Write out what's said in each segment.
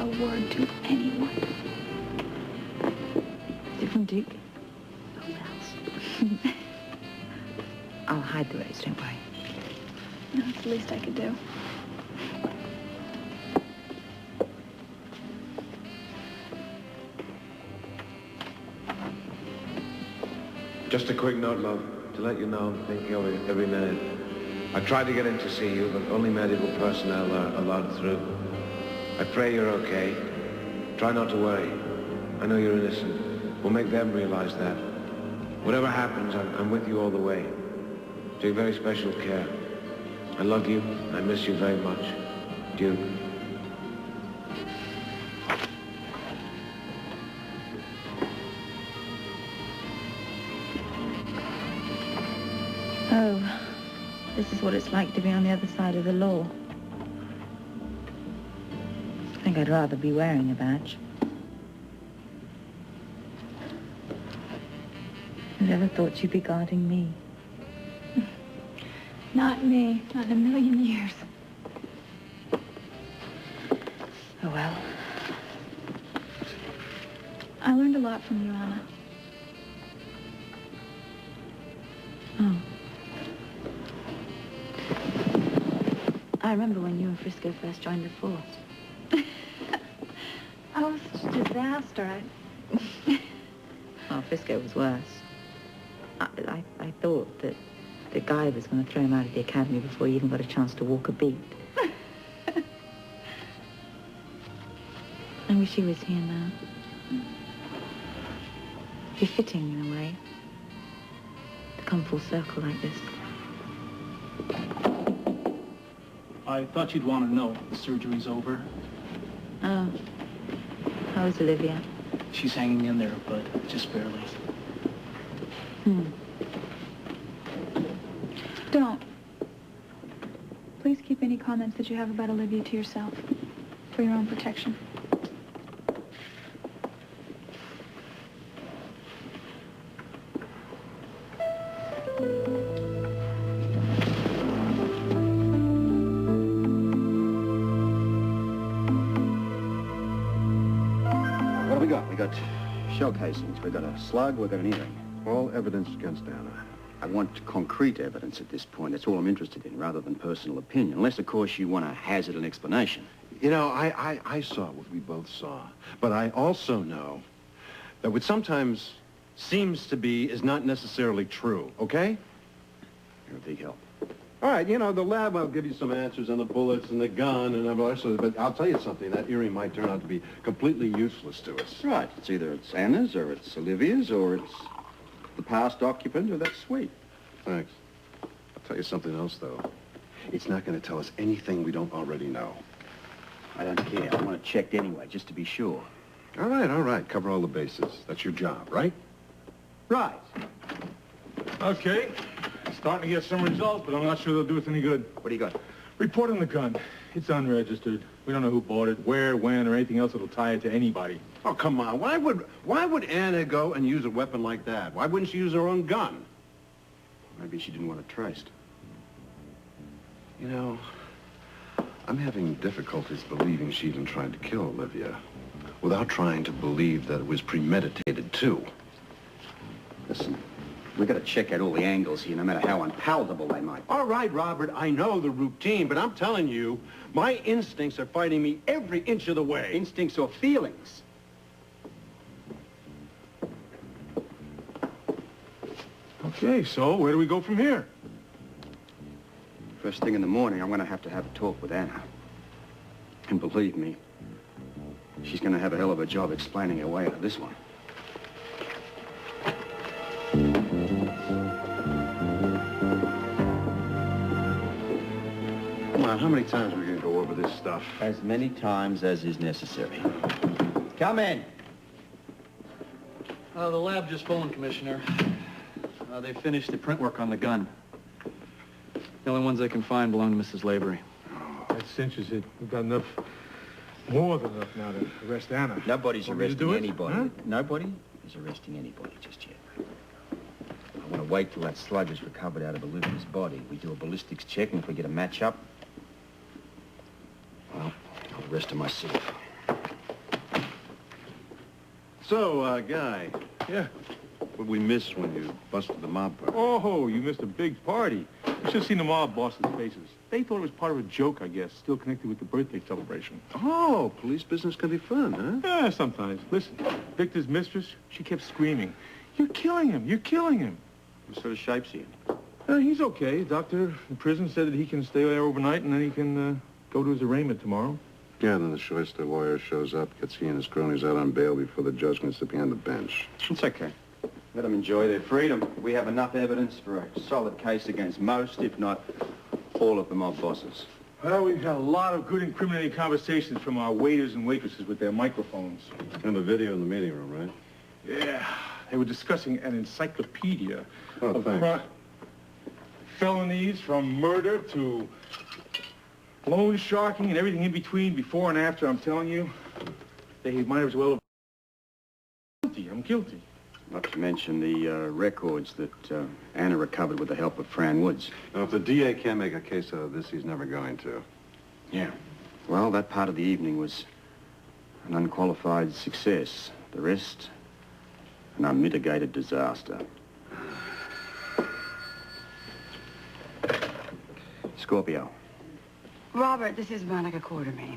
a word to anyone. Is it from Duke? Who else? I'll hide the rose, don't worry. No, it's the least I could do. Just a quick note, love, to let you know I'm thinking of it every minute. I tried to get in to see you, but only medical personnel are allowed through. I pray you're okay. Try not to worry. I know you're innocent. We'll make them realize that. Whatever happens, I'm with you all the way. Take very special care. I love you. I miss you very much. Duke. Oh, this is what it's like to be on the other side of the law. I think I'd rather be wearing a badge. Who ever thought you'd be guarding me? Not me. Not in a million years. Oh, well. I learned a lot from you, Anna. Oh. I remember when you and Frisco first joined the force. I was such a disaster. Well, Frisco was worse. I thought that the guy was going to throw him out of the academy before he even got a chance to walk a beat. I wish he was here now. Be fitting in a way to come full circle like this. I thought you'd want to know the surgery's over. Oh. How is Olivia? She's hanging in there, but just barely. Don't. Please keep any comments that you have about Olivia to yourself, for your own protection. What have we got? We got shell casings, we got a slug, we got an earring. All evidence against Anna. I want concrete evidence at this point. That's all I'm interested in, rather than personal opinion. Unless, of course, you want to hazard an explanation. You know, I saw what we both saw. But I also know that what sometimes seems to be is not necessarily true, okay? You're a big help. All right, you know, the lab will give you some answers on the bullets and the gun and everything, but I'll tell you something. That earring might turn out to be completely useless to us. Right. It's either it's Anna's, or it's Olivia's, or it's the past occupant of that suite. Thanks. I'll tell you something else, though. It's not going to tell us anything we don't already know. I don't care. I want it checked anyway, just to be sure. All right. Cover all the bases. That's your job, right? Right. Okay. Starting to get some results, but I'm not sure they'll do us any good. What do you got? Report on the gun. It's unregistered. We don't know who bought it, where, when, or anything else that'll tie it to anybody. Oh, come on. Why would Anna go and use a weapon like that? Why wouldn't she use her own gun? Maybe she didn't want it traced. You know, I'm having difficulties believing she even tried to kill Olivia without trying to believe that it was premeditated, too. Listen, we got to check out all the angles here, no matter how unpalatable they might be. All right, Robert, I know the routine, but I'm telling you, my instincts are fighting me every inch of the way. Instincts or feelings? Okay, so where do we go from here? First thing in the morning, I'm going to have a talk with Anna. And believe me, she's going to have a hell of a job explaining her way out of this one. Come on, how many times are we going to go over this stuff? As many times as is necessary. Come in. The lab just phoned, Commissioner. They finished the print work on the gun. The only ones they can find belong to Mrs. Lavery. Oh, that cinches it. We've got enough, more than enough now to arrest Anna. Nobody's arresting anybody. Huh? Nobody is arresting anybody just yet. I want to wait till that slug is recovered out of Olivia's body. We do a ballistics check, and if we get a match up, well, I'll arrest her myself. So, Guy, Yeah. what'd we miss when you busted the mob party? Oh, you missed a big party. You should have seen the mob bosses' faces. They thought it was part of a joke, I guess, still connected with the birthday celebration. Oh, police business can be fun, huh? Yeah, sometimes. Listen, Victor's mistress, she kept screaming, "You're killing him! You're killing him!" What sort of shape's he in? He's okay. The doctor in prison said that he can stay there overnight and then he can go to his arraignment tomorrow. Yeah, then the Schwester lawyer shows up, gets he and his cronies out on bail before the judge can sit behind the bench. It's okay. Let them enjoy their freedom. We have enough evidence for a solid case against most, if not all of the mob bosses. Well, we've had a lot of good incriminating conversations from our waiters and waitresses with their microphones. And the video in the meeting room, right? Yeah, they were discussing an encyclopedia Oh, of thanks. felonies from murder to loan sharking and everything in between, before and after. I'm telling you, they might as well have... I'm guilty. Not to mention the records that Anna recovered with the help of Fran Woods. Now, if the DA can't make a case out of this, he's never going to. Yeah. Well, that part of the evening was an unqualified success. The rest, an unmitigated disaster. Scorpio, Robert, this is Monica Quartermain.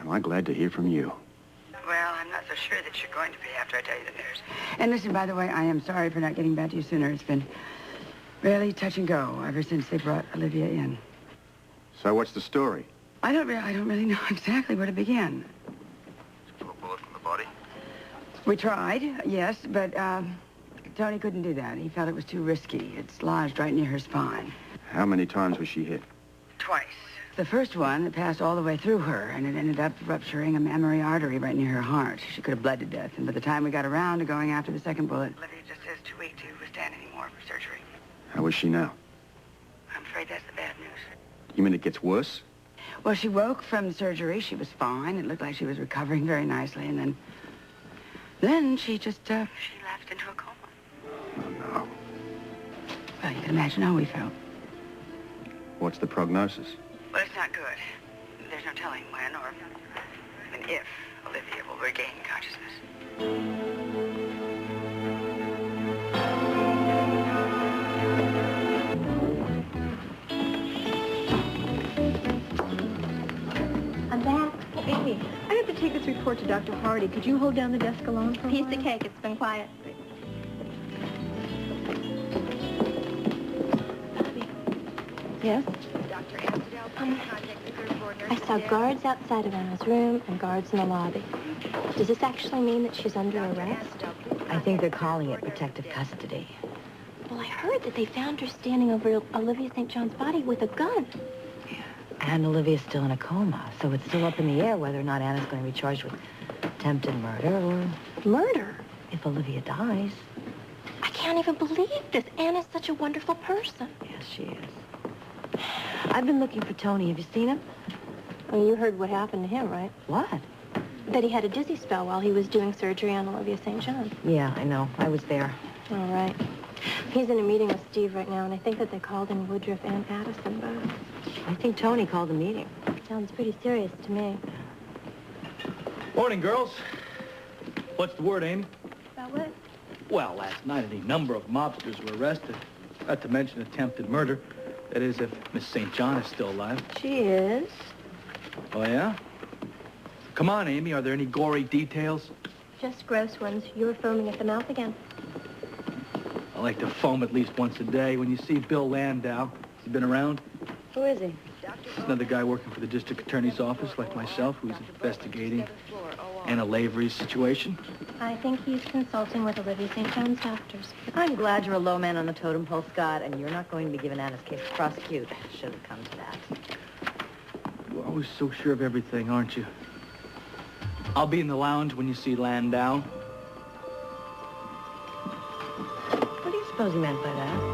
am I glad to hear from you? Well, I'm not so sure that you're going to be after I tell you the news. And listen, by the way, I am sorry for not getting back to you sooner. It's been really touch and go ever since they brought Olivia in. So what's the story? I don't really know exactly where to begin. Pull a bullet from the body? We tried, yes, but Tony couldn't do that. He felt it was too risky. It's lodged right near her spine. How many times was she hit? Twice. The first one, it passed all the way through her, and it ended up rupturing a mammary artery right near her heart. She could have bled to death, and by the time we got around to going after the second bullet... Olivia just is too weak to withstand any more for surgery. How is she now? I'm afraid that's the bad news. You mean it gets worse? Well, she woke from the surgery. She was fine. It looked like she was recovering very nicely, and then she just, she lapsed into a coma. Oh, no. Well, you can imagine how we felt. What's the prognosis? Well, it's not good. There's no telling when or even if Olivia will regain consciousness. I'm back. Amy, I have to take this report to Dr. Hardy. Could you hold down the desk alone for a while? Piece of cake. It's been quiet. Yes? Dr. Amsterdam, contact the third floor nurse. I saw guards outside of Anna's room and guards in the lobby. Does this actually mean that she's under arrest? I think they're calling it protective custody. Well, I heard that they found her standing over Olivia St. John's body with a gun. And Olivia's still in a coma, so it's still up in the air whether or not Anna's going to be charged with attempted murder or... Murder? If Olivia dies. I can't even believe this. Anna's such a wonderful person. Yes, she is. I've been looking for Tony. Have you seen him? Well, you heard what happened to him, right? What? That he had a dizzy spell while he was doing surgery on Olivia St. John. Yeah, I know. I was there. All right. He's in a meeting with Steve right now, and I think that they called in Woodruff and Addison, but... I think Tony called the meeting. Sounds pretty serious to me. Morning, girls. What's the word, Amy? About what? Well, last night any number of mobsters were arrested. Not to mention attempted murder. That is, if Miss St. John is still alive. She is. Oh, yeah? Come on, Amy. Are there any gory details? Just gross ones. You were foaming at the mouth again. I like to foam at least once a day. When you see Bill Landau, has he been around? Who is he? He's another guy working for the district attorney's office, like myself, who's investigating Anna Lavery's situation. I think he's consulting with Olivia St. John's doctors. I'm glad you're a low man on the totem pole, Scott, and you're not going to be given Anna's case to prosecute, should it come to that. You're always so sure of everything, aren't you? I'll be in the lounge when you see Landau. What do you suppose he meant by that?